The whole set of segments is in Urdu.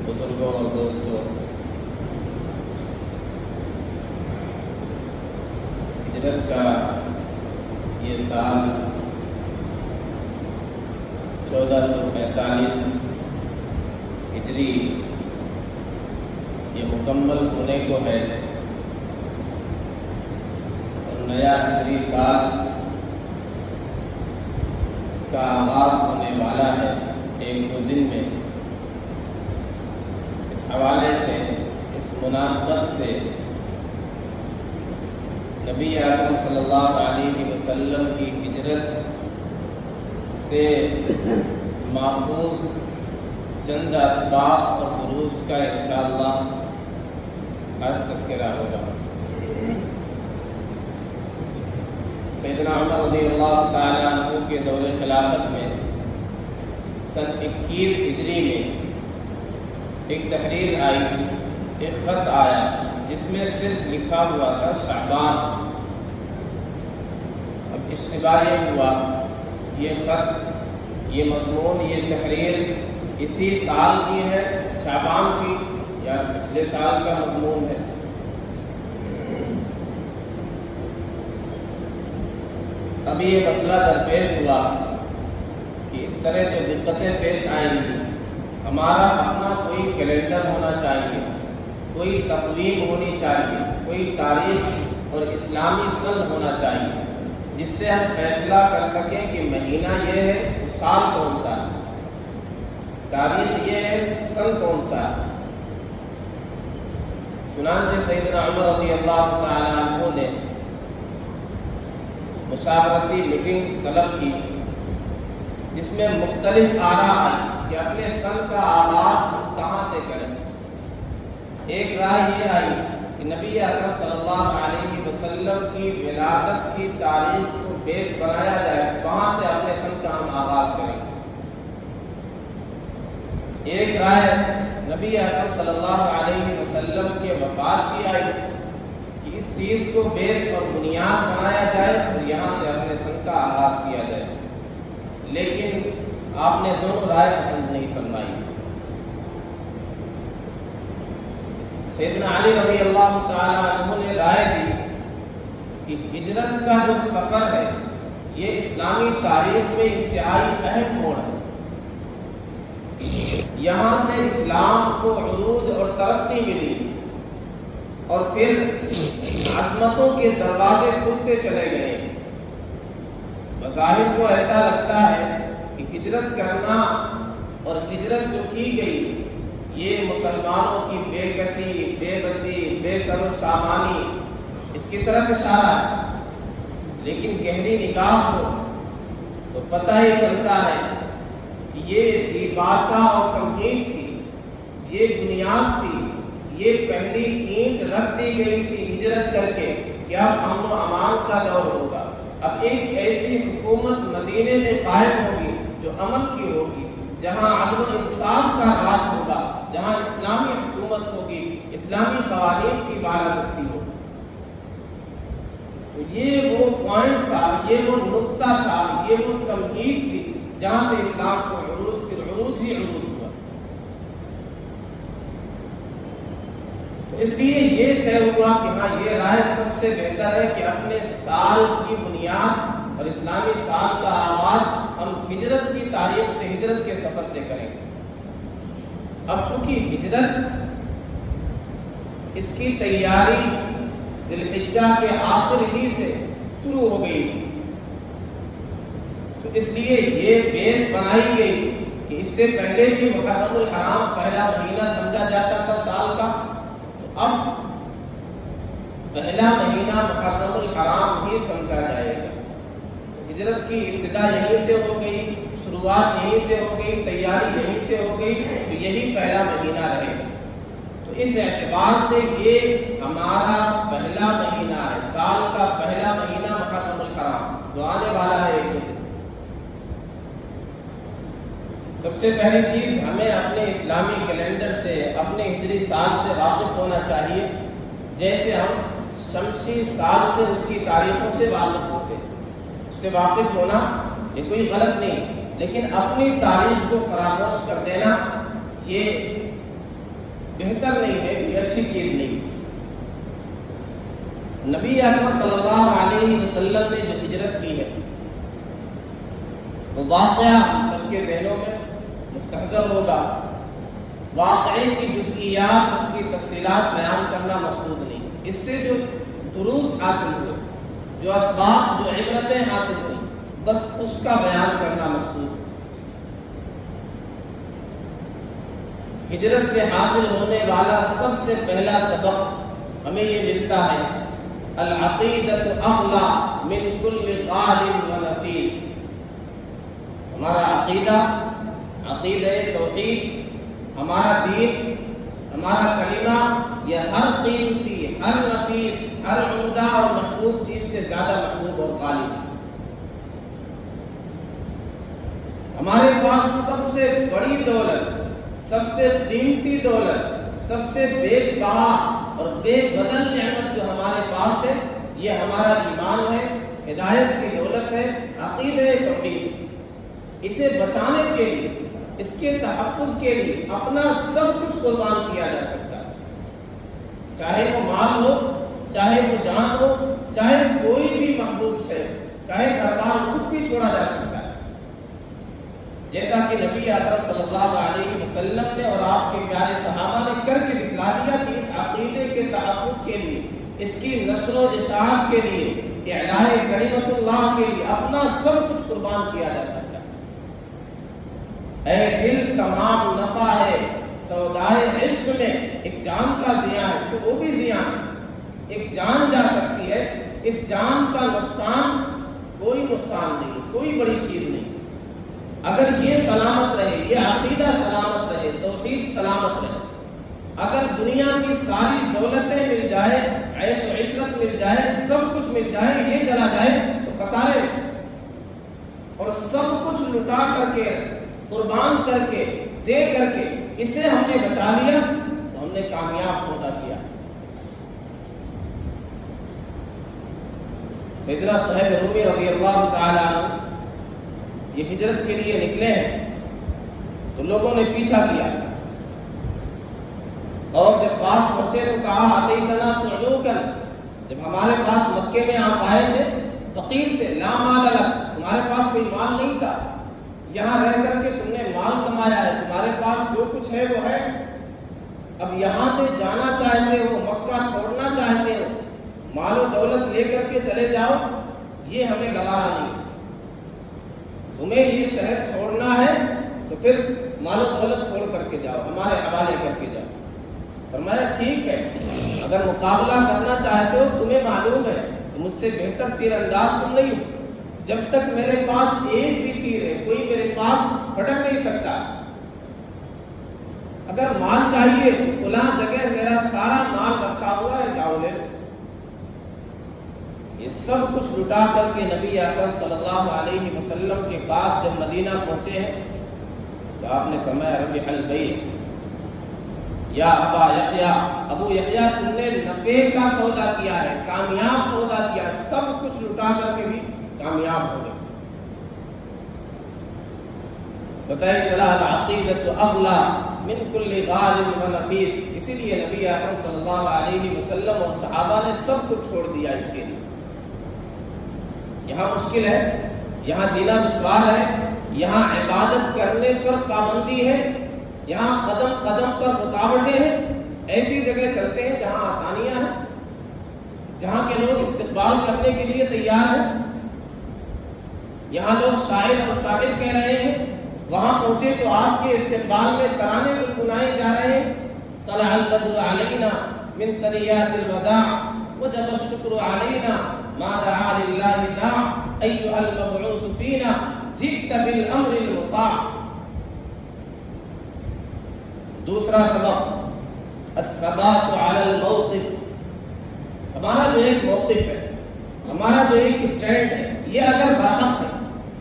بزرگوں اور دوستوں، ہجرت کا یہ سال 1445 ہجری یہ مکمل ہونے کو ہے، اور نیا ہجری سال اس کا آغاز ہونے والا ہے 1-2 دن میں۔ اس حوالے سے، اس مناسبت سے نبی اکرم صلی اللہ علیہ وسلم کی ہجرت سے ماخوذ چند اسباب اور دروس کا انشاءاللہ آج تذکرہ ہوگا۔ سیدنا عمر رضی اللہ تعالیٰ عنہ کے دور خلافت میں سن 21 ہجری میں ایک تحریر آئی، ایک خط آیا جس میں صرف لکھا ہوا تھا شعبان۔ اب اشتباہ یہ ہوا، یہ خط، یہ مضمون، یہ تحریر اسی سال کی ہے، شعبان کی، یا پچھلے سال کا مضمون ہے۔ ابھی یہ مسئلہ درپیش ہوا کہ اس طرح تو دقتیں پیش آئیں گی، ہمارا اپنا کوئی کیلنڈر ہونا چاہیے، کوئی تقویم ہونی چاہیے، کوئی تاریخ اور اسلامی سن ہونا چاہیے جس سے ہم فیصلہ کر سکیں کہ مہینہ یہ ہے، سال کون سا ہے، تاریخ یہ ہے، سن کون سا ہے۔ چنانچہ سیدنا عمر رضی اللہ تعالیٰ عنہ نے مشاورتی میٹنگ طلب کی جس میں مختلف آراء آئی کہ اپنے سن کا آغاز کہاں سے کریں۔ ایک رائے یہ آئی کہ نبی اکرم صلی اللہ علیہ وسلم کی ولادت کی تاریخ کو بیس بنایا جائے، وہاں سے اپنے سن کا ہم آغاز کریں۔ ایک رائے نبی اکرم صلی اللہ علیہ وسلم کے وفات کی آئی کہ اس چیز کو بیس اور بنیاد بنایا جائے اور یہاں سے اپنے سن کا آغاز کیا جائے، لیکن آپ نے دونوں رائے پسند نہیں فرمائی۔ سیدنا علی رضی اللہ تعالیٰ عنہ نے رائے دی کہ ہجرت کا جو سفر ہے یہ اسلامی تاریخ میں انتہائی اہم موڑ ہے، یہاں سے اسلام کو عروج اور ترقی ملی اور پھر عظمتوں کے دروازے کھلتے چلے گئے۔ بظاہر تو ایسا لگتا ہے کہ ہجرت کرنا اور ہجرت جو کی گئی یہ مسلمانوں کی بے کسی، بے بسی، بے سر و سامانی، اس کی طرف اشارہ ہے، لیکن گہری نگاہ ہو تو پتہ ہی چلتا ہے یہ دیباچہ اور تمہید تھی، یہ بنیاد تھی، یہ پہلی اینٹ رکھ دی گئی تھی ہجرت کر کے کہ اب امن و امان کا دور ہوگا، اب ایک ایسی حکومت مدینے میں قائم ہوگی جو امن کی ہوگی، جہاں عدل و انصاف کا راج ہوگا، جہاں اسلامی حکومت ہوگی، اسلامی قوانین کی بالادستی ہوگی۔ تو یہ وہ پوائنٹ تھا، یہ وہ نقطہ تھا، یہ وہ تمہید تھی جہاں سے اسلام کو عروج پھر عروج ہی عروج ہوا۔ تو اس لیے یہ طے ہوا کہ ہاں یہ رائے سب سے بہتر ہے کہ اپنے سال کی بنیاد اور اسلامی سال کا آغاز ہم ہجرت کی تاریخ سے، ہجرت کے سفر سے کریں۔ اب چونکہ ہجرت اس کی تیاری ذی الحجہ کے آخر ہی سے شروع ہو گئی تھی، تو اس لیے یہ بیس بنائی گئی کہ اس سے پہلے بھی محرم الحرام پہلا مہینہ سمجھا جاتا تھا سال کا، تو اب پہلا مہینہ محرم الحرام ہی سمجھا جائے گا۔ تو ہجرت کی ابتدا یہیں سے ہو گئی، شروعات یہیں سے ہو گئی، تیاری یہیں سے ہو گئی، تو یہی پہلا مہینہ رہے گا۔ تو اس اعتبار سے یہ ہمارا پہلا مہینہ ہے، سال کا پہلا مہینہ محرم الحرام جو آنے والا ہے ایک دن۔ سب سے پہلی چیز ہمیں اپنے اسلامی کیلنڈر سے، اپنے ہجری سال سے واقف ہونا چاہیے، جیسے ہم شمسی سال سے اس کی تاریخوں سے واقف ہوتے ہیں۔ اس سے واقف ہونا یہ کوئی غلط نہیں، لیکن اپنی تاریخ کو فراموش کر دینا یہ بہتر نہیں ہے، یہ اچھی چیز نہیں۔ نبی اکرم صلی اللہ علیہ وسلم نے جو ہجرت کی ہے وہ واقعہ ہم سب کے ذہنوں میں مستحضر ہوگا، واقعے کی جزئیات، اس کی تفصیلات بیان کرنا مقصود نہیں، اس سے جو دروس حاصل ہوئے، جو اسباب، جو عبرتیں حاصل ہوئی، بس اس کا بیان کرنا مقصود ہے۔ ہجرت سے حاصل ہونے والا سب سے پہلا سبق ہمیں یہ ملتا ہے، العقیدۃ اغلی من کل غال و نفیس۔ ہمارا عقیدہ، عقیدہ توحید، ہمارا دین، ہمارا کلمہ، یہ ہر قیمتی، ہر نفیس، ہر عمدہ اور محبوب چیز سے زیادہ محبوب اور غالب ہے۔ ہمارے پاس سب سے بڑی دولت، سب سے قیمتی دولت، سب سے بیش بہا اور بے بدل نعمت جو ہمارے پاس ہے، یہ ہمارا ایمان ہے، ہدایت کی دولت ہے، عقیدہ توحید۔ اسے بچانے کے لیے، اس کے تحفظ کے لیے اپنا سب کچھ قربان کیا جا سکتا ہے، چاہے وہ مال ہو، چاہے وہ جان ہو، چاہے کوئی بھی محبوب ہے، چاہے گھر بار کچھ بھی چھوڑا جا سکتا ہے، جیسا کہ نبی اکرم صلی اللہ علیہ وسلم نے اور آپ کے پیارے صحابہ نے کر کے دکھلا دیا کہ اس عقیدے کے تحفظ کے لیے، اس کی نشر و اشاعت کے لیے، اعلاء کلمت اللہ کے لیے اپنا سب کچھ قربان کیا جا سکتا ہے۔ اے دل تمام نفع ہے سودائے عشق میں، ایک جان کا زیاں ہے، تو وہ بھی زیاں ہے، ایک جان جا سکتی ہے، اس جان کا نقصان کوئی نقصان نہیں، کوئی بڑی چیز نہیں۔ اگر یہ سلامت رہے، یہ عقیدہ سلامت رہے، توحید سلامت رہے، اگر دنیا کی ساری دولتیں مل جائے، عیش و عشرت مل جائے، سب کچھ مل جائے، یہ چلا جائے تو خسارے میں، اور سب کچھ لٹا کر کے، قربان کر کے، دے کر کے اسے ہم نے بچا لیا تو ہم نے کامیاب سودا کیا۔ سیدنا صہیب رومی رضی اللہ تعالی عنہ یہ ہجرت کے لیے نکلے ہیں تو لوگوں نے پیچھا کیا، اور جب پاس پہنچے تو کہا اتیتنا صعلوکا، جب ہمارے پاس مکے میں آپ آئے تھے، فقیر تھے، لا مال لک، تمہارے پاس کوئی مال نہیں تھا، یہاں رہ کر کے تم نے مال کمایا ہے، تمہارے پاس جو کچھ ہے وہ ہے، اب یہاں سے جانا چاہتے ہو، مکہ چھوڑنا چاہتے ہو، مال و دولت لے کر کے چلے جاؤ، یہ ہمیں گوارا نہیں، تمہیں یہ شہر چھوڑنا ہے تو پھر مال و دولت چھوڑ کر کے جاؤ، ہمارے حوالے کر کے جاؤ۔ فرمایا ٹھیک ہے، اگر مقابلہ کرنا چاہتے ہو، تمہیں معلوم ہے مجھ سے بہتر تیر انداز تم نہیں ہو، جب تک میرے پاس ایک بھی تیر ہے، کوئی میرے پاس پھٹک نہیں سکتا۔ اگر مال چاہیے تو فلاں جگہ میرا سارا مال رکھا ہوا ہے، جاؤ لے لو۔ یہ سب کچھ لٹا کر کے نبی اکرم صلی اللہ علیہ وسلم کے پاس جب مدینہ پہنچے ہیں تو آپ نے فرمایا ربح البیع یا ابا یحییٰ، ابو یحییٰ تم نے نفع کا سودا کیا ہے، کامیاب سودا کیا ہے، سب کچھ لٹا کر کے بھی کامیاب ہو گئے۔ بتایا چلا العقیدۃ اغلی من کل غال و نفیس، اسی لیے نبی اکرم صلی اللہ علیہ وسلم اور صحابہ نے سب کچھ چھوڑ دیا اس کے لیے۔ یہاں مشکل ہے، یہاں جینا دشوار ہے، یہاں عبادت کرنے پر پابندی ہے، یہاں قدم قدم پر رکاوٹیں ہیں، ایسی جگہ چلتے ہیں جہاں آسانیاں ہیں، جہاں کے لوگ استقبال کرنے کے لیے تیار ہیں، یہاں لوگ شاعر اور شاعر کہہ رہے ہیں، وہاں پہنچے تو آپ کے استقبال میں ترانے گنگنائے جا رہے ہیں، طلع البدر علینا من ثنیات الوداع وجب الشکر علینا ما دعا للہ داع ایھا المبعوث فینا جئت بالامر المطاع۔ دوسرا سبق الثبات علی الموقف، ہمارا جو ایک موقف ہے، ہمارا جو ایک اسٹینڈ ہے، یہ اگر برحق ہے،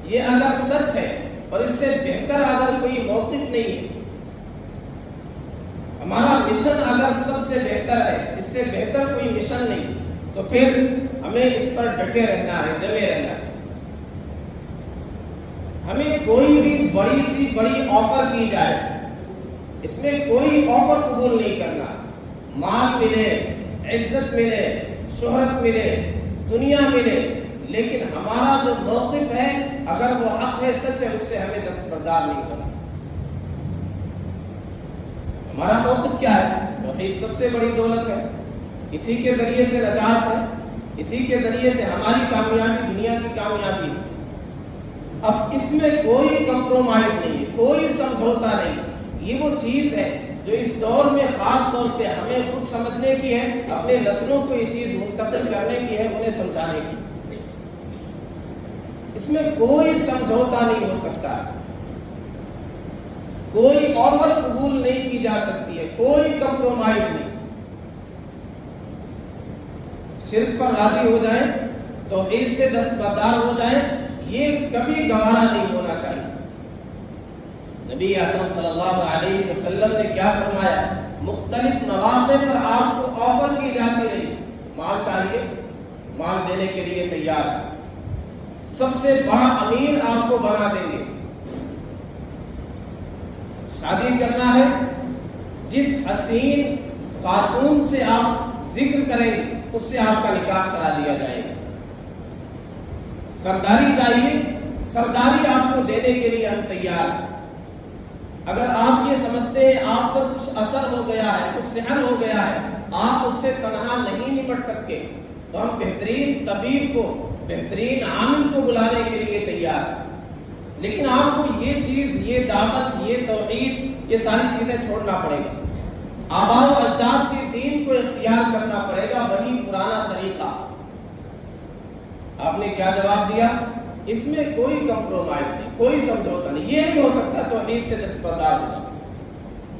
یہ اگر سچ ہے اور اس سے بہتر اگر کوئی موقف نہیں ہے، ہمارا مشن اگر سب سے بہتر ہے، اس سے بہتر کوئی مشن نہیں، تو پھر ہمیں اس پر ڈٹے رہنا ہے، جمے رہنا ہے۔ ہمیں کوئی بھی بڑی سی بڑی آفر کی جائے، اس میں کوئی آفر قبول نہیں کرنا۔ مال ملے، عزت ملے، شہرت ملے، دنیا ملے، لیکن ہمارا جو موقف ہے اگر وہ حق ہے، سچ ہے، اس سے ہمیں دستبردار نہیں ہونا۔ ہمارا موقف کیا ہے؟ توحید سب سے بڑی دولت ہے، اسی کے ذریعے سے نجات ہے، اسی کے ذریعے سے ہماری کامیابی دنیا کی کامیابی ہے۔ اب اس میں کوئی کمپرومائز نہیں ہے، کوئی سمجھوتا نہیں۔ یہ وہ چیز ہے جو اس دور میں خاص طور پہ ہمیں خود سمجھنے کی ہے، اپنے نسلوں کو یہ چیز منتقل کرنے کی ہے، انہیں سمجھانے کی۔ اس میں کوئی سمجھوتا نہیں ہو سکتا، کوئی آفر قبول نہیں کی جا سکتی ہے، کوئی کمپرومائز نہیں۔ شرک پر راضی ہو جائیں، توحید سے دستبردار ہو جائیں، یہ کبھی گوارا نہیں ہونا چاہیے۔ نبی اکرم صلی اللہ علیہ وسلم نے کیا فرمایا؟ مختلف مواقع پر آپ کو آفر کی جاتی رہی، مال چاہیے، مال دینے کے لیے تیار ہے، سب سے بڑا امیر آپ کو بنا دیں گے، شادی کرنا ہے، جس حسین خاتون سے آپ ذکر کریں گے اس سے آپ کا نکاح کرا دیا جائے گا۔ سرداری چاہیے، سرداری آپ کو دینے کے لیے ہم تیار ہیں۔ اگر آپ یہ سمجھتے ہیں آپ پر کچھ اثر ہو گیا ہے، کچھ سحر ہو گیا ہے، آپ اس سے تنہا نہیں نپٹ سکتے، تو ہم بہترین طبیب کو، بہترین عامل کو بلانے کے لیے تیار ہیں۔ لیکن آپ کو یہ چیز، یہ دعوت، یہ توحید، یہ ساری چیزیں چھوڑنا پڑے گا۔ آباء و اجداد کے دین کو اختیار کرنا پڑے گا، وہی پرانا طریقہ۔ آپ نے کیا جواب دیا؟ اس میں کوئی کمپرومائز نہیں، کوئی سمجھوتا نہیں، یہ نہیں ہو سکتا توحید سے دستبردار ہونا۔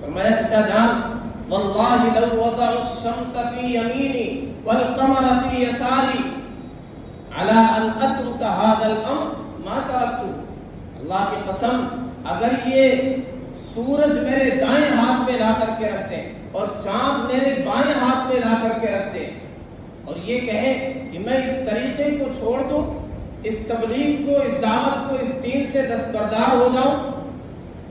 فرمایا چچا جان واللہ لو وضع الشمس فی یمینی والقمر فی یساری علی ان اترک هذا الامر ما ترکتو، اللہ کی قسم اگر یہ سورج میرے دائیں ہاتھ میں لا کر کے رکھتے اور چاند میرے بائیں ہاتھ میں لا کر کے رکھتے اور یہ کہیں کہ میں اس طریقے کو چھوڑ دوں، اس تبلیغ کو، اس دعوت کو، اس دین سے دستبردار ہو جاؤں،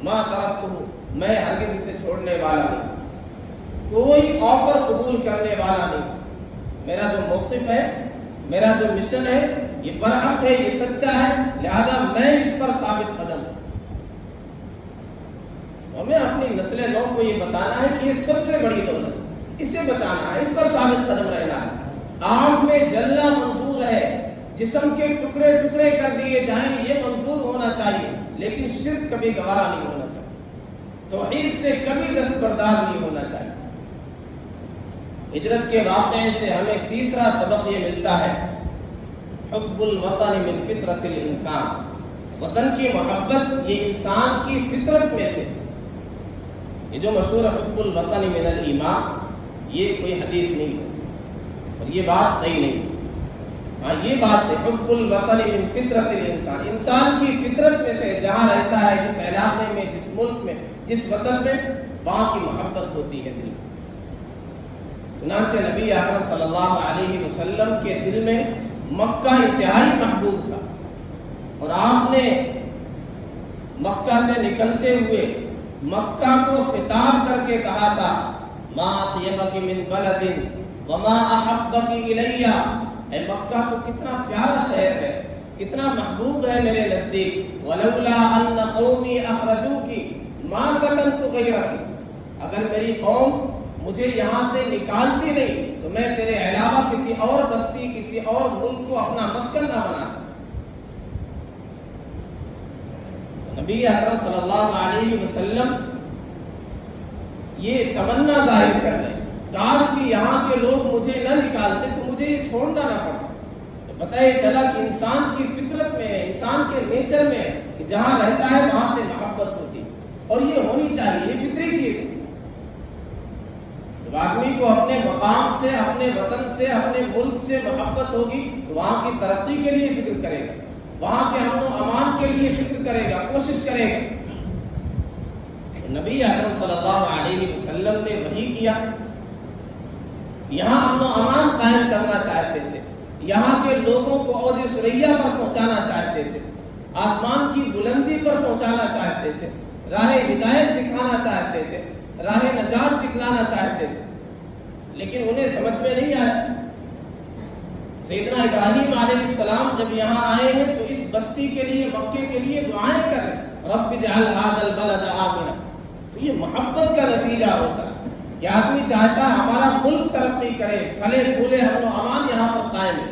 ما ترکتہ، میں ہرگز اسے چھوڑنے والا نہیں، کوئی آفر قبول کرنے والا نہیں۔ میرا جو موقف ہے، میرا جو مشن ہے، یہ برحق ہے، یہ سچا ہے، لہذا میں اس پر ثابت قدم ہوں۔ ہمیں اپنی نسل نو کو یہ بتانا ہے کہ یہ سب سے بڑی دولت، اسے بچانا ہے، اس پر ثابت قدم رہنا ہے۔ آگ میں جلنا منظور ہے، جسم کے ٹکڑے ٹکڑے کر دیے جائیں، یہ منظور ہونا چاہیے، لیکن شرک کبھی گوارا نہیں ہونا چاہیے، توحید سے کبھی دستبردار نہیں ہونا چاہیے۔ ہجرت کے واقعے سے ہمیں تیسرا سبق یہ ملتا ہے، حب الوطن من فطرت الانسان، وطن کی محبت یہ انسان کی فطرت میں سے۔ یہ جو مشہور حب الوطن من الایمان، یہ کوئی حدیث نہیں ہے اور یہ بات صحیح نہیں ہے۔ ہاں یہ بات ہے، حب الوطن من فطرت الانسان، انسان کی فطرت میں سے جہاں رہتا ہے، جس علاقے میں، جس ملک میں، جس وطن میں، وہاں کی محبت ہوتی ہے دل میں۔ چنانچہ نبی اکرم صلی اللہ علیہ وسلم کے دل میں مکہ انتہائی محبوب تھا، اور آپ نے مکہ سے نکلتے ہوئے مکہ کو خطاب کر کے کہا تھا، ما اطیبک من بلد وما احبک الی، اے مکہ تو کتنا پیارا شہر ہے، کتنا محبوب ہے میرے نزدیک، ولولا ان قومی اخرجوک ما سکنت غیرک، اگر میری قوم مجھے یہاں سے نکالتی نہیں تو میں تیرے علاوہ کسی اور بستی، کسی اور ملک کو اپنا مسکن نہ بناتا۔ نبی اکرم صلی اللہ علیہ وسلم یہ تمنا ظاہر کر رہے ہیں، کاش کہ یہاں کے لوگ مجھے نہ نکالتے تو مجھے یہ چھوڑنا نہ پڑتا۔ تو پتہ یہ چلا کہ انسان کی فطرت میں ہے، انسان کے نیچر میں ہے کہ جہاں رہتا ہے وہاں سے محبت ہوتی ہے، اور یہ ہونی چاہیے، یہ فطری چیز ہے۔ جب آدمی کو اپنے مقام سے، اپنے وطن سے، اپنے ملک سے محبت ہوگی تو وہاں کی ترقی کے لیے فکر کرے گا، وہاں کے امن و امان کے لیے فکر کرے گا، کوشش کرے گا۔ نبی اکرم صلی اللہ علیہ وسلم نے وہی کیا، یہاں امن و امان قائم کرنا چاہتے تھے، یہاں کے لوگوں کو عود ثریا پر پہنچانا چاہتے تھے، آسمان کی بلندی پر پہنچانا چاہتے تھے، راہ ہدایت دکھانا چاہتے تھے، راہ نجات دکھلانا چاہتے تھے، لیکن انہیں سمجھ میں نہیں آیا۔ سیدنا ابراہیم علیہ السلام جب یہاں آئے ہیں تو اس بستی کے لیے، مکے کے لیے دعائیں کریں، رب اجعل ھذا البلد آمنا، تو یہ محبت کا نتیجہ ہوتا ہے کہ آدمی چاہتا ہے ہمارا ملک ترقی کرے، پھلے پھولے، امن و امان یہاں پر قائم ہے۔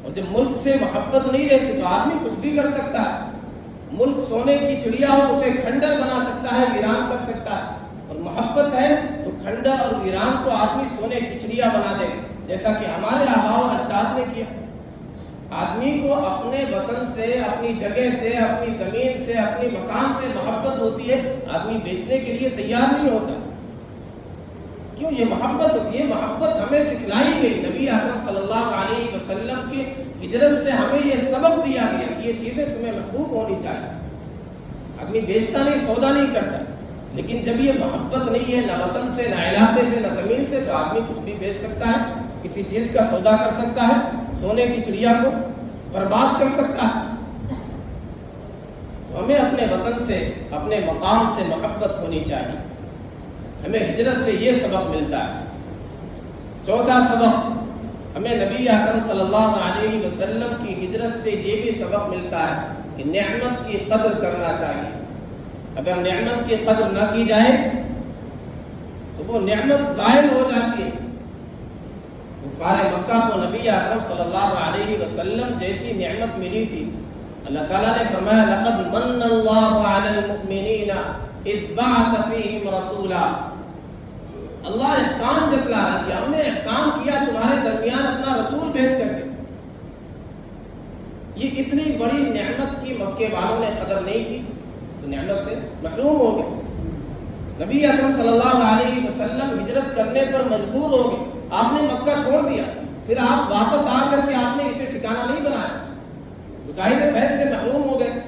اور جب ملک سے محبت نہیں رہتی تو آدمی کچھ بھی کر سکتا ہے، ملک سونے کی چڑیا ہو اسے کھنڈر بنا سکتا ہے، ویران کر سکتا ہے، اور محبت ہے تو کھنڈر اور ویران کو آدمی سونے کی چڑیا بنا دے، جیسا کہ ہمارے آباء و اجداد نے کیا۔ آدمی کو اپنے وطن سے، اپنی جگہ سے، اپنی زمین سے، اپنی مکان سے محبت ہوتی ہے، آدمی بیچنے کے لیے تیار نہیں ہوتا۔ کیوں؟ یہ محبت ہوتی ہے، محبت ہمیں سکھلائی گئی، نبی اکرم صلی اللہ علیہ وسلم کی ہجرت سے ہمیں یہ سبق دیا گیا کہ یہ چیزیں تمہیں محبوب ہونی چاہیے۔ آدمی بیچتا نہیں، سودا نہیں کرتا، لیکن جب یہ محبت نہیں ہے، نہ وطن سے، نہ علاقے سے، نہ زمین سے، تو آدمی کچھ بھی بیچ سکتا ہے، کسی چیز کا سودا کر سکتا ہے، سونے کی چڑیا کو برباد کر سکتا ہے۔ تو ہمیں اپنے وطن سے، اپنے مقام سے محبت ہونی چاہیے۔ ہمیں ہجرت سے یہ سبق ملتا ہے۔ چوتھا سبق، ہمیں نبی اکرم صلی اللہ علیہ وسلم کی ہجرت سے یہ بھی سبق ملتا ہے کہ نعمت کی قدر کرنا چاہیے۔ اگر نعمت کی قدر نہ کی جائے تو وہ نعمت ضائع ہو جاتی ہے۔ کفار مکہ کو نبی اکرم صلی اللہ علیہ وسلم جیسی نعمت ملی تھی، اللہ تعالیٰ نے فرمایا لقد من اللہ علی المؤمنین اذ بعث فیہم رسولا، اللہ احسان جتلا رہا کہ ہم نے احسان کیا تمہارے درمیان اپنا رسول بھیج کر کے۔ یہ اتنی بڑی نعمت کی مکے والوں نے قدر نہیں کی تو نعمت سے محروم ہو گئے۔ نبی اکرم صلی اللہ علیہ وسلم ہجرت کرنے پر مجبور ہو گئے، آپ نے مکہ چھوڑ دیا، پھر آپ واپس آ کر کے آپ نے اسے ٹھکانہ نہیں بنایا، ظاہر فیض سے محروم ہو گئے۔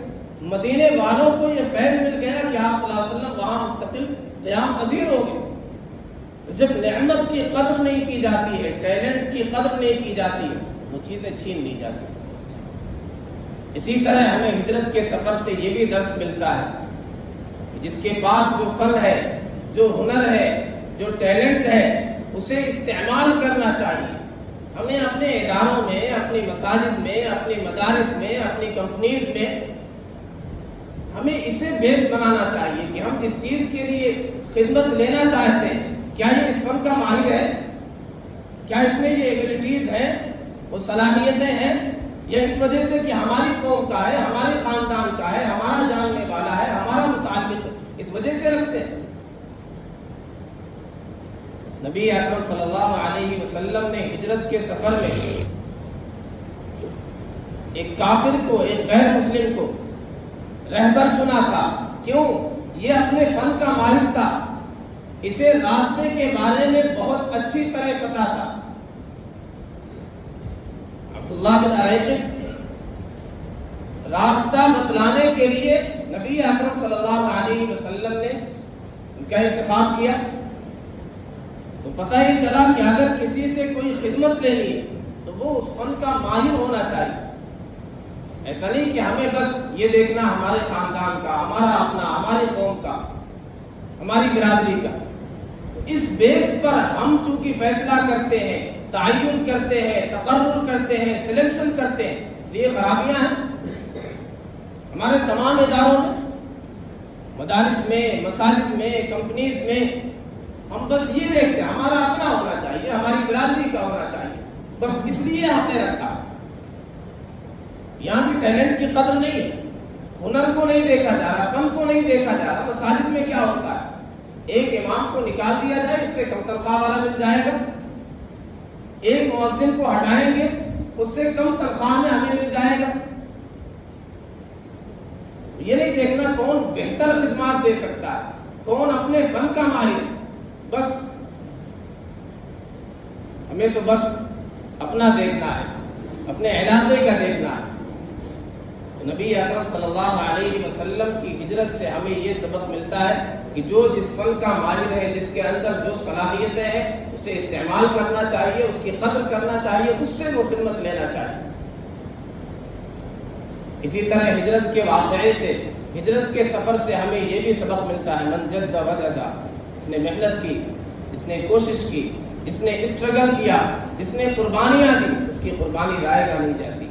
مدینے والوں کو یہ فیض مل گیا کہ آپ صلی اللہ علیہ وسلم وہاں مستقل قیام پذیر ہو گئے۔ جب نعمت کی قدر نہیں کی جاتی ہے، ٹیلنٹ کی قدر نہیں کی جاتی ہے، وہ چیزیں چھین لی جاتی ہیں۔ اسی طرح ہمیں ہجرت کے سفر سے یہ بھی درس ملتا ہے کہ جس کے پاس جو فن ہے، جو ہنر ہے، جو ٹیلنٹ ہے، اسے استعمال کرنا چاہیے۔ ہمیں اپنے اداروں میں، اپنی مساجد میں، اپنی مدارس میں، اپنی کمپنیز میں ہمیں اسے بیس بنانا چاہیے کہ ہم جس چیز کے لیے خدمت لینا چاہتے ہیں، کیا یہ اس فن کا ماہر ہے، کیا اس میں یہ ایبلٹیز ہیں، وہ صلاحیتیں ہیں، یا اس وجہ سے کہ ہماری قوم کا ہے، ہمارے خاندان کا ہے، ہمارا جاننے والا ہے، ہمارا متعلق ہے، اس وجہ سے رکھتے ہیں۔ نبی اکرم صلی اللہ علیہ وسلم نے ہجرت کے سفر میں ایک کافر کو، ایک غیر مسلم کو رہبر چنا تھا۔ کیوں؟ یہ اپنے فن کا مالک تھا، اسے راستے کے بارے میں بہت اچھی طرح پتا تھا۔ عبداللہ بن اریقط راستہ بتلانے کے لیے نبی اکرم صلی اللہ علیہ وسلم نے ان کا انتخاب کیا، تو پتہ ہی چلا کہ اگر کسی سے کوئی خدمت لینی ہے تو وہ اس فن کا ماہر ہونا چاہیے۔ ایسا نہیں کہ ہمیں بس یہ دیکھنا ہمارے خاندان کا، ہمارا اپنا، ہمارے قوم کا، ہماری برادری کا۔ تو اس بیس پر ہم چونکہ فیصلہ کرتے ہیں، تعین کرتے ہیں، تقرر کرتے ہیں، سلیکشن کرتے ہیں، اس لیے خرابیاں ہیں ہمارے تمام اداروں میں، مدارس میں، مساجد میں، کمپنیز میں۔ ہم بس یہ دیکھتے ہیں ہمارا اپنا ہونا چاہیے، ہماری برادری کا ہونا چاہیے، بس اس لیے ہم نے رکھا۔ یہاں بھی ٹیلنٹ کی قدر نہیں ہے، ہنر کو نہیں دیکھا جا رہا، فن کو نہیں دیکھا جا رہا۔ مساجد میں کیا ہوتا ہے، ایک امام کو نکال دیا جائے، اس سے کم تنخواہ والا مل جائے گا، ایک مؤذن کو ہٹائیں گے، اس سے کم تنخواہ میں ہمیں مل جائے گا۔ یہ نہیں دیکھنا کون بہتر خدمات دے سکتا ہے، کون اپنے فن کا ماہر ہے، بس ہمیں تو بس اپنا دیکھنا ہے، اپنے علاقے کا دیکھنا ہے۔ نبی اکرم صلی اللہ علیہ وسلم کی ہجرت سے ہمیں یہ سبق ملتا ہے کہ جو جس فن کا ماہر ہے، جس کے اندر جو صلاحیتیں ہیں، اسے استعمال کرنا چاہیے، اس کی قدر کرنا چاہیے، اس سے وہ خدمت لینا چاہیے۔ اسی طرح ہجرت کے واقعے سے، ہجرت کے سفر سے ہمیں یہ بھی سبق ملتا ہے، من جد وجد، جس نے محنت کی، جس نے کوشش کی، جس نے اسٹرگل کیا، جس نے قربانیاں دی، اس کی قربانی رائے گا نہیں جاتی۔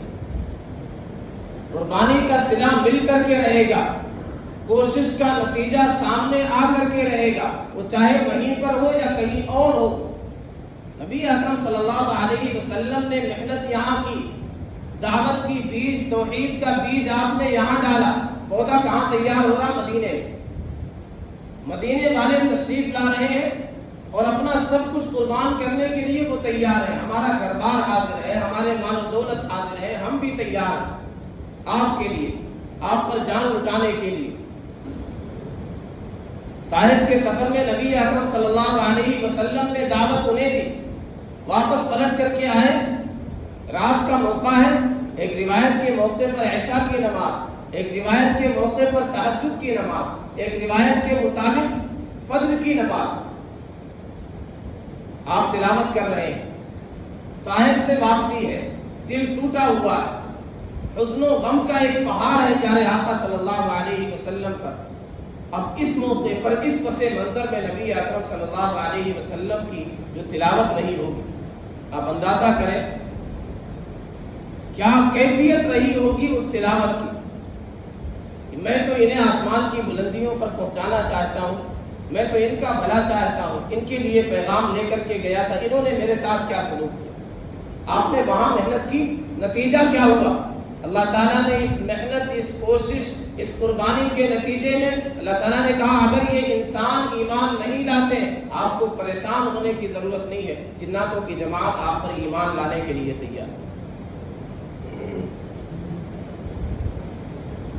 قربانی کا صلہ مل کر کے رہے گا، کوشش کا نتیجہ سامنے آ کر کے رہے گا، وہ چاہے وہیں پر ہو یا کہیں اور ہو۔ نبی اکرم صلی اللہ علیہ وسلم نے محنت یہاں کی، دعوت کی بیج، توحید کا بیج آپ نے یہاں ڈالا، پودا کہاں تیار ہو رہا؟ مدینے میں۔ مدینے والے تشریف لا رہے ہیں اور اپنا سب کچھ قربان کرنے کے لیے وہ تیار ہیں، ہمارا گھر بار حاضر ہے، ہمارے مال و دولت حاضر ہے، ہم بھی تیار ہیں آپ کے لیے، آپ پر جان لٹانے کے لیے۔ طائف کے سفر میں نبی اکرم صلی اللہ علیہ وسلم نے دعوت انہیں دی، واپس پلٹ کر کے آئے، رات کا موقع ہے، ایک روایت کے موقع پر عشاء کی نماز، ایک روایت کے موقع پر تہجد کی نماز، ایک روایت کے مطابق فجر کی نماز آپ تلاوت کر رہے ہیں۔ طائف سے واپسی ہے، دل ٹوٹا ہوا ہے، حزن و غم کا ایک پہاڑ ہے پیارے آقا صلی اللہ علیہ وسلم پر۔ اب اس موقع پر، اس پس منظر میں نبی اکرم صلی اللہ علیہ وسلم کی جو تلاوت رہی ہوگی، آپ اندازہ کریں کیا کیفیت رہی ہوگی اس تلاوت کی۔ میں تو انہیں آسمان کی بلندیوں پر پہنچانا چاہتا ہوں، میں تو ان کا بھلا چاہتا ہوں، ان کے لیے پیغام لے کر کے گیا تھا، انہوں نے میرے ساتھ کیا سلوک کیا۔ آپ نے وہاں محنت کی، نتیجہ کیا ہوا؟ اللہ تعالیٰ نے اس محنت، اس کوشش، اس قربانی کے نتیجے میں اللہ تعالیٰ نے کہا اگر یہ انسان ایمان نہیں لاتے آپ کو پریشان ہونے کی ضرورت نہیں ہے، جناتوں کی جماعت آپ پر ایمان لانے کے لیے تیار ہے۔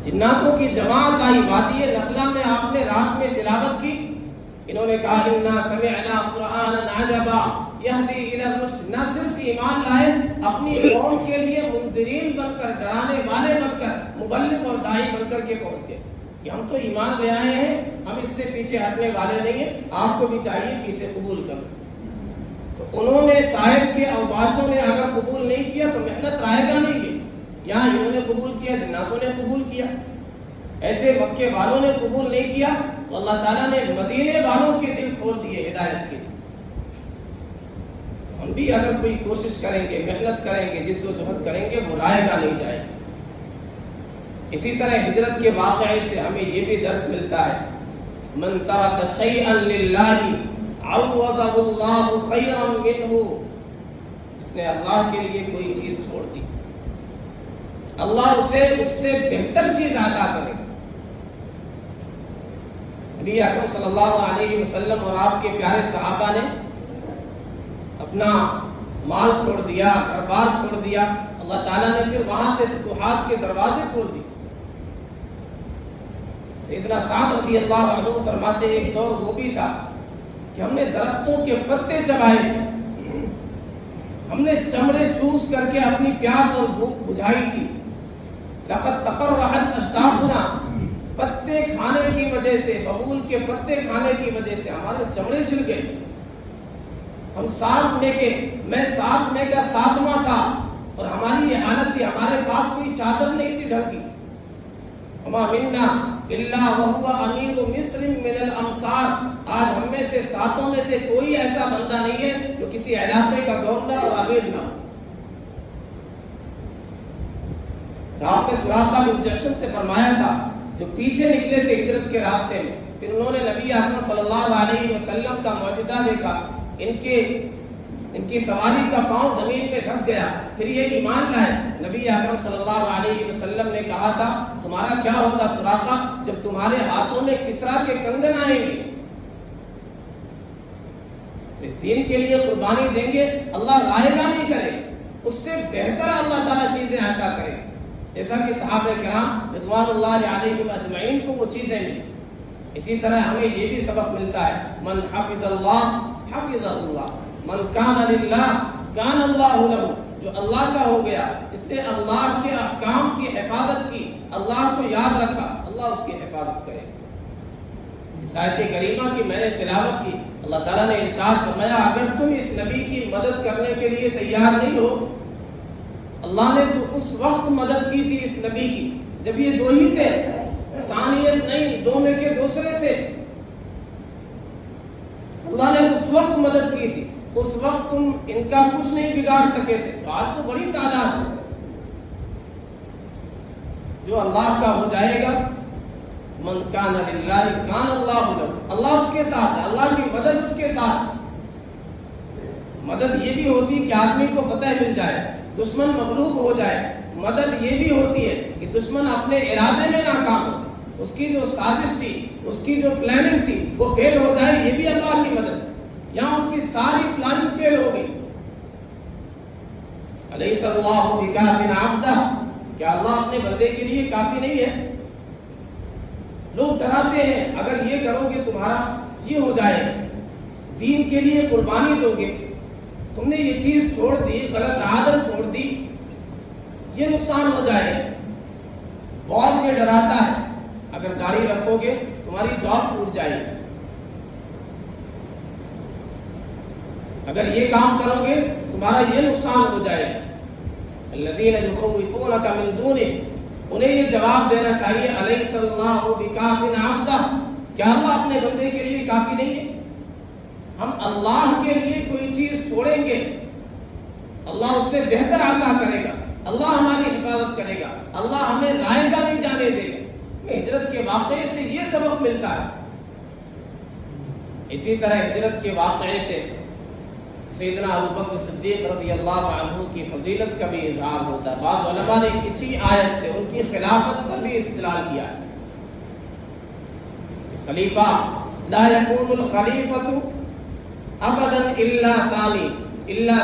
جناتوں کی جماعت آئی، وادی نخلا میں آپ نے رات میں تلاوت کی، انہوں نے کہا انا سمعنا قرآنا عجبا یہدی الی الرشد، نہ صرف ایمان لائے، اپنی قوم کے لیے منذرین بن کر، ڈرانے والے بن کر، مبلغ اور داعی بن کر کے پہنچ گئے کہ ہم تو ایمان لے آئے ہیں، ہم اس سے پیچھے ہٹنے والے نہیں ہیں، آپ کو بھی چاہیے کہ اسے قبول کریں۔ تو انہوں نے طائف کے اوباشوں نے اگر قبول نہیں کیا تو محنت رائے گا نہیں گئی، یہاں انہوں نے قبول کیا، جناتوں نے قبول کیا، ایسے مکے والوں نے قبول نہیں کیا، تو اللہ تعالیٰ نے مدینے والوں کے دل کھول دیے ہدایت کے لیے۔ ہم بھی اگر کوئی کوشش کریں گے، محنت کریں گے، جد و جہد کریں گے، وہ رائے گا نہیں جائے گا۔ اسی طرح ہجرت کے واقعے سے ہمیں یہ بھی درس ملتا ہے، من ترک شیئا للہ عوضہ اللہ خیرا منہ، اس نے اللہ کے لیے کوئی چیز چھوڑ دی، اللہ اسے اس سے بہتر چیز عطا کرے گا۔ نبی اکرم صلی اللہ علیہ وسلم اور آپ کے پیارے صحابہ نے اپنا مال چھوڑ دیا، گھر بار چھوڑ دیا، اللہ تعالیٰ نے پھر وہاں سے فتوحات کے دروازے کھول دیے۔ سیدنا سعد رضی اللہ عنہ فرماتے ایک دور وہ بھی تھا کہ ہم نے درختوں کے پتے چبائے تھے، ہم نے چمڑے چوس کر کے اپنی پیاس اور بھوک بجھائی تھی۔ لقد تقرحت اشداقنا، پتے کھانے کی وجہ سے، ببول کے پتے کھانے کی وجہ سے ہمارے چمڑے چھل گئے۔ ہم 7 میں کے، میں 7 میں کا 7واں تھا اور ہماری یہ حالت تھی، ہمارے پاس کوئی چادر نہیں تھی ڈھکی۔ وما منا الا وهو امیر مصر من الامصار، آج ہم میں سے 7 میں سے کوئی ایسا بندہ نہیں ہے جو کسی علاقے کا گورنر اور امیر نہ ہو۔ آپ نے سراقہ بن جشم سے فرمایا تھا، جو پیچھے نکلے تھے ہجرت کے راستے میں، پھر انہوں نے نبی اکرم صلی اللہ علیہ وسلم کا معجزہ دیکھا، ان کی سواری کا پاؤں زمین میں دھس گیا، پھر یہ ایمان لائے۔ نبی اکرم صلی اللہ علیہ وسلم نے کہا تھا تمہارا کیا ہوگا سراقہ جب تمہارے ہاتھوں میں کسرا کے کنگن آئیں گے؟ اس دین کے لیے قربانی دیں گے، اللہ رائے گا نہیں کرے، اس سے بہتر اللہ تعالیٰ چیزیں عطا کرے، جیسا کہ صحابہ کرام رضوان اللہ علیہم اجمعین کو وہ چیزیں ملی۔ اسی طرح ہمیں یہ بھی سبق ملتا ہے، من حفظ اللہ حفظ اللہ، من کان للہ کان اللہ لہ، جو اللہ کا ہو گیا، اس نے اللہ کے احکام کی حفاظت کی، اللہ کو یاد رکھا، اللہ اس کی حفاظت کرے۔ اس آیت کریمہ کی میں نے تلاوت کی، اللہ تعالیٰ نے ارشاد فرمایا اگر تم اس نبی کی مدد کرنے کے لیے تیار نہیں ہو، اللہ نے تو اس وقت مدد کی تھی اس نبی کی جب یہ 2 ہی تھے، ثانیت نہیں، 2 میں کے دوسرے تھے، اللہ نے اس وقت مدد کی تھی، اس وقت تم ان کا کچھ نہیں بگاڑ سکے تھے، تو آج تو بڑی تعداد ہے۔ جو اللہ کا ہو جائے گا، من کان للہ کان اللہ لہ، اللہ اس کے ساتھ ہے، اللہ کی مدد اس کے ساتھ۔ مدد یہ بھی ہوتی ہے کہ آدمی کو فتح مل جائے، دشمن مغلوب ہو جائے، مدد یہ بھی ہوتی ہے کہ دشمن اپنے ارادے میں ناکام ہو، اس کی جو سازش تھی، اس کی جو پلاننگ تھی وہ فیل ہو جائے، یہ بھی اللہ کی مدد۔ یہاں ان کی ساری پلاننگ فیل ہو گئی۔ الیس اللہ بکاف عبدہ، کیا اللہ اپنے بندے کے لیے کافی نہیں ہے؟ لوگ ڈراتے ہیں اگر یہ کرو گے تمہارا یہ ہو جائے، دین کے لیے قربانی دو گے، تم نے یہ چیز چھوڑ دی، غلط عادت چھوڑ دی، یہ نقصان ہو جائے۔ باس یہ ڈراتا ہے اگر داڑھی رکھو گے تمہاری جاب چھوٹ جائے گی، اگر یہ کام کرو گے تمہارا یہ نقصان ہو جائے گا۔ الذین یخوفونک من دونہ، انہیں یہ جواب دینا چاہیے الیس اللہ بکاف عبدہ، کیا اللہ اپنے بندے کے لیے کافی نہیں ہے؟ ہم اللہ کے لیے کوئی چیز چھوڑیں گے، اللہ اس سے بہتر عطا کرے گا، اللہ ہماری حفاظت کرے گا، اللہ ہمیں رائے گا نہیں جانے دے گا۔ ہجرت کے واقعے سے یہ سبق ملتا ہے۔ اسی طرح ہجرت کے واقعے سے سیدنا ابوبکر صدیق رضی اللہ عنہ کی فضیلت کا بھی اظہار ہوتا ہے۔ بعض علماء نے کسی آیت سے ان کی خلافت پر بھی استدلال کیا ہے۔ خلیفہ لا یکون الخلیفۃ ابدا الا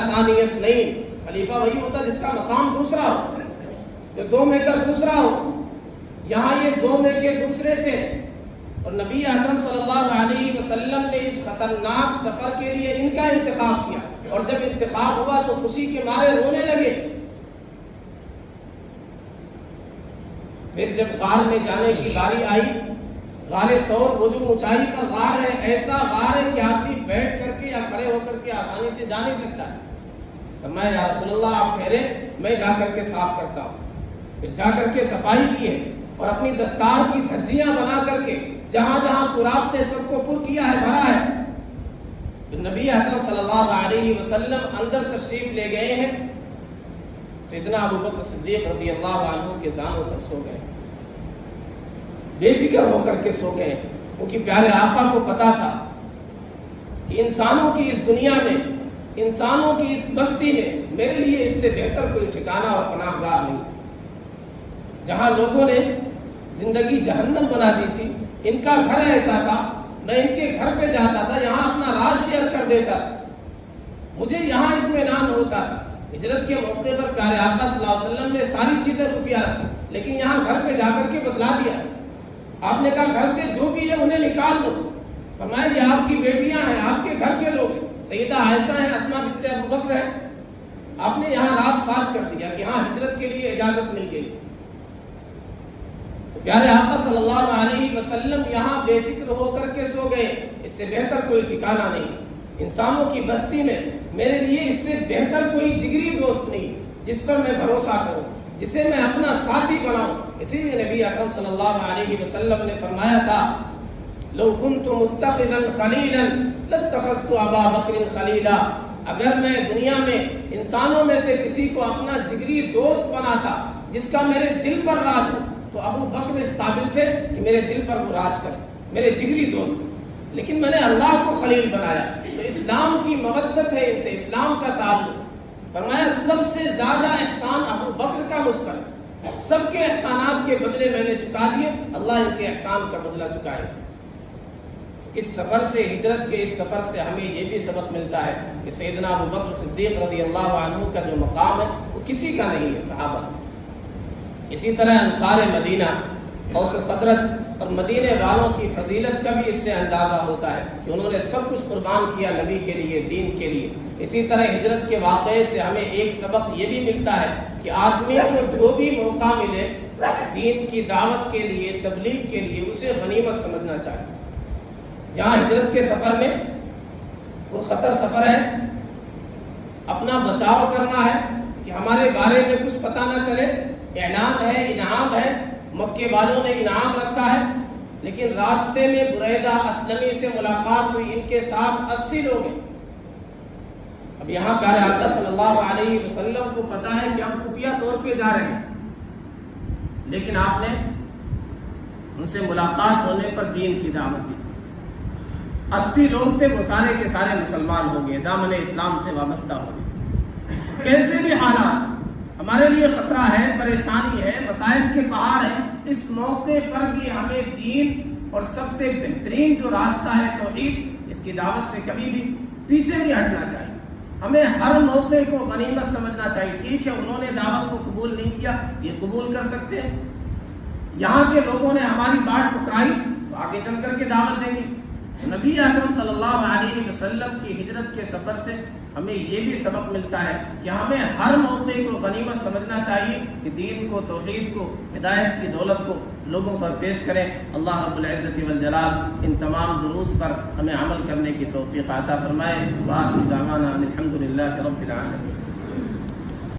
ثانی اثنین، خلیفہ وہی ہوتا ہے جس کا مقام دوسرا ہو، جو 2 میں کا دوسرا ہو۔ یہاں یہ 2 میں کے دوسرے تھے اور نبی اکرم صلی اللہ علیہ وسلم نے اس خطرناک سفر کے لیے ان کا انتخاب کیا، اور جب انتخاب ہوا تو خوشی کے مارے رونے لگے۔ پھر جب غار میں جانے کی باری آئی، غار ثور، وہ جو اونچائی پر غار ہے، ایسا غار ہے کہ آدمی بیٹھ کر کے یا کھڑے ہو کر کے آسانی سے جا نہیں سکتا ہے۔ فرمایا یا رسول اللہ آپ ٹھہرے، میں جا کر کے صاف کرتا ہوں۔ پھر جا کر کے صفائی کی ہے اور اپنی دستار کی دھجیاں بنا کر کے جہاں جہاں سوراخ تھے سب کو پر کیا ہے، بھرا ہے۔ تو نبی اکرم صلی اللہ علیہ وسلم اندر تشریف لے گئے ہیں، سیدنا ابوبکر صدیق رضی اللہ عنہ کے زانوں پر سو گئے، بے فکر ہو کر کے سو گئے، کیونکہ پیارے آقا کو پتا تھا کہ انسانوں کی اس دنیا میں، انسانوں کی اس بستی میں میرے لیے اس سے بہتر کوئی ٹھکانہ اور پناہ گاہ نہیں۔ جہاں لوگوں نے زندگی جہنم بنا دی تھی، ان کا گھر ایسا تھا، میں ان کے گھر پہ جاتا تھا، یہاں اپنا راز شیئر کر دیتا، مجھے یہاں اطمینان ہوتا تھا۔ ہجرت کے موقع پر پیارے آقا صلی اللہ علیہ وسلم نے ساری چیزیں خفیہ رکھی، لیکن یہاں گھر پہ جا کر کے بتلا دیا۔ آپ نے کہا گھر سے جو بھی ہے انہیں نکال دو، فرمایا یہ آپ کی بیٹیاں ہیں، آپ کے گھر کے لوگ ہیں، سیدہ عائشہ ہیں، اسماء بنت ابو بکر ہیں، آپ نے یہاں رات فاش کر دیا کہ ہاں ہجرت کے لیے اجازت مل گئی۔ پیارے آقا صلی اللہ علیہ وسلم یہاں بے فکر ہو کر کے سو گئے، اس سے بہتر کوئی ٹھکانہ نہیں انسانوں کی بستی میں، میرے لیے اس سے بہتر کوئی جگری دوست نہیں جس پر میں بھروسہ کروں، جسے میں اپنا ساتھی بناؤں۔ اسی لیے نبی اکرم صلی اللہ علیہ وسلم نے فرمایا تھا لو كنت متخذا خلیلا لاتخذت ابا بکر خلیلا، اگر میں دنیا میں انسانوں میں سے کسی کو اپنا جگری دوست بناتا جس کا میرے دل پر راج ہو تو ابو بکر اس قابل تھے کہ میرے دل پر وہ راج کرے، میرے جگری دوست، لیکن میں نے اللہ کو خلیل بنایا۔ تو اسلام کی مودت ہے ان سے، اسلام کا تعلق۔ فرمایا سب سے زیادہ احسان ابو بکر کا مجھ پر، سب کے احسانات کے بدلے میں نے چکا دیے، اللہ ان کے احسان کا بدلہ چکائے۔ اس سفر سے، ہجرت کے اس سفر سے ہمیں یہ بھی سبق ملتا ہے کہ سیدنا ابو بکر صدیق رضی اللہ عنہ کا جو مقام ہے وہ کسی کا نہیں ہے، صحابہ۔ اسی طرح انصار مدینہ، اوس خزرج اور مدینے والوں کی فضیلت کا بھی اس سے اندازہ ہوتا ہے کہ انہوں نے سب کچھ قربان کیا نبی کے لیے، دین کے لیے۔ اسی طرح ہجرت کے واقعے سے ہمیں ایک سبق یہ بھی ملتا ہے کہ آدمی کو جو بھی موقع ملے دین کی دعوت کے لیے، تبلیغ کے لیے، اسے غنیمت سمجھنا چاہیے۔ یہاں ہجرت کے سفر میں وہ خطر سفر ہے، اپنا بچاؤ کرنا ہے کہ ہمارے بارے میں کچھ پتہ نہ چلے۔ اعلان ہے، انعام ہے، مکے والوں نے انعام رکھا ہے، لیکن راستے میں بریدہ اسلمی سے ملاقات ہوئی، ان کے ساتھ 80 لوگ ہیں۔ اب یہاں پیارے آقا صلی اللہ علیہ وسلم کو پتا ہے کہ ہم خفیہ طور پہ جا رہے ہیں، لیکن آپ نے ان سے ملاقات ہونے پر دین کی دعوت دی۔ 80 لوگ تھے، وہ سارے کے سارے مسلمان ہو گئے، دامن اسلام سے وابستہ ہو گئے۔ کیسے بھی حالات ہمارے لیے خطرہ ہے، پریشانی ہے، مسائل کے پہاڑ ہیں، اس موقع پر بھی ہمیں دین اور سب سے بہترین جو راستہ ہے توحید، اس کی دعوت سے کبھی بھی پیچھے نہیں ہٹنا چاہیے۔ ہمیں ہر موقع کو غنیمت سمجھنا چاہیے۔ ٹھیک ہے انہوں نے دعوت کو قبول نہیں کیا، یہ قبول کر سکتے ہیں، یہاں کے لوگوں نے ہماری بات ٹکرائی تو آگے چل کر کے دعوت دیں گے۔ نبی اکرم صلی اللہ علیہ وسلم کی ہجرت کے سفر سے ہمیں یہ بھی سبق ملتا ہے کہ ہمیں ہر موقع کو غنیمت سمجھنا چاہیے کہ دین کو، توحید کو، ہدایت کی دولت کو لوگوں پر پیش کریں۔ اللہ رب العزت والجلال ان تمام دروس پر ہمیں عمل کرنے کی توفیق عطا فرمائے۔ وآخر دعوانا الحمد للہ رب العالمین۔